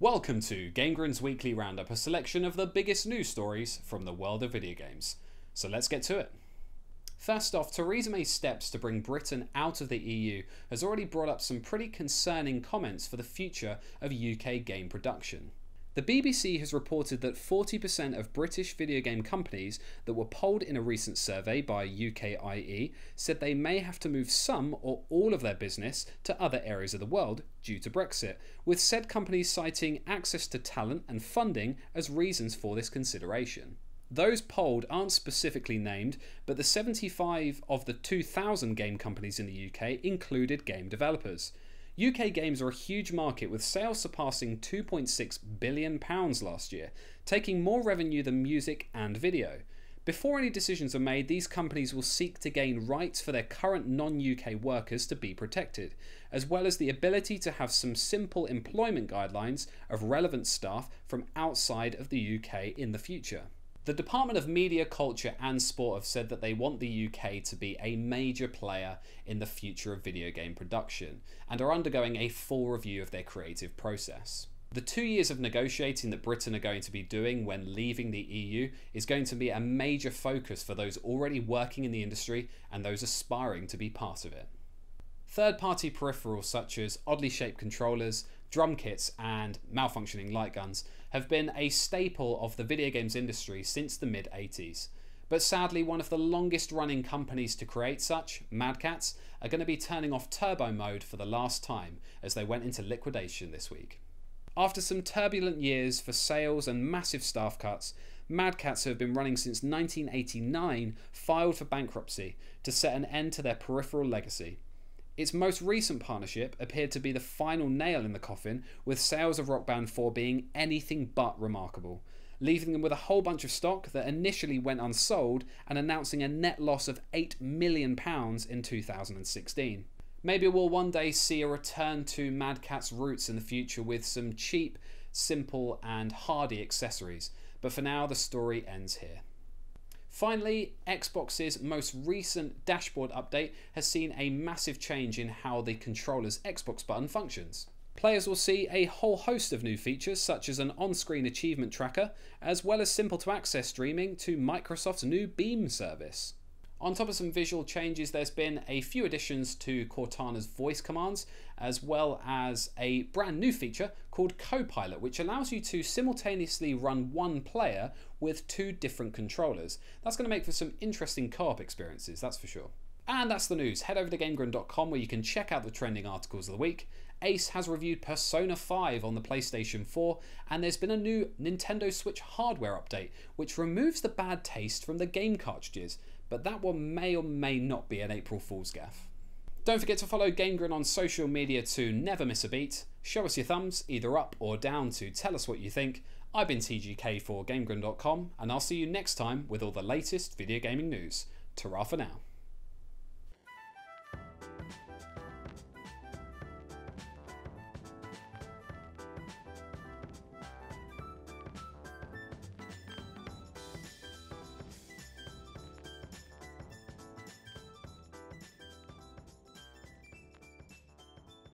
Welcome to GameGrin's weekly roundup, a selection of the biggest news stories from the world of video games. So let's get to it. First off, Theresa May's steps to bring Britain out of the EU has already brought up some pretty concerning comments for the future of UK game production. The BBC has reported that 40% of British video game companies that were polled in a recent survey by UKIE said they may have to move some or all of their business to other areas of the world due to Brexit, with said companies citing access to talent and funding as reasons for this consideration. Those polled aren't specifically named, but the 75 of the 2,000 game companies in the UK included game developers. UK games are a huge market, with sales surpassing £2.6 billion last year, taking more revenue than music and video. Before any decisions are made, these companies will seek to gain rights for their current non-UK workers to be protected, as well as the ability to have some simple employment guidelines of relevant staff from outside of the UK in the future. The Department of Media, Culture and Sport have said that they want the UK to be a major player in the future of video game production and are undergoing a full review of their creative process. The 2 years of negotiating that Britain are going to be doing when leaving the EU is going to be a major focus for those already working in the industry and those aspiring to be part of it. Third-party peripherals such as oddly shaped controllers, drum kits and malfunctioning light guns have been a staple of the video games industry since the mid-80s. But sadly, one of the longest running companies to create such, Catz, are going to be turning off turbo mode for the last time as they went into liquidation this week. After some turbulent years for sales and massive staff cuts, Catz, who have been running since 1989, filed for bankruptcy to set an end to their peripheral legacy. Its most recent partnership appeared to be the final nail in the coffin, with sales of Rock Band 4 being anything but remarkable, leaving them with a whole bunch of stock that initially went unsold and announcing a net loss of £8 million in 2016. Maybe we'll one day see a return to Catz roots in the future with some cheap, simple and hardy accessories, but for now the story ends here. Finally, Xbox's most recent dashboard update has seen a massive change in how the controller's Xbox button functions. Players will see a whole host of new features such as an on-screen achievement tracker, as well as simple to access streaming to Microsoft's new Beam service. On top of some visual changes, there's been a few additions to Cortana's voice commands, as well as a brand new feature called Copilot, which allows you to simultaneously run one player with two different controllers. That's going to make for some interesting co-op experiences, that's for sure. And that's the news. Head over to GameGrin.com where you can check out the trending articles of the week. Ace has reviewed Persona 5 on the PlayStation 4, and there's been a new Nintendo Switch hardware update, which removes the bad taste from the game cartridges, but that one may or may not be an April Fool's gaffe. Don't forget to follow GameGrin on social media to never miss a beat. Show us your thumbs, either up or down, to tell us what you think. I've been TGK for GameGrin.com, and I'll see you next time with all the latest video gaming news. Ta-ra for now.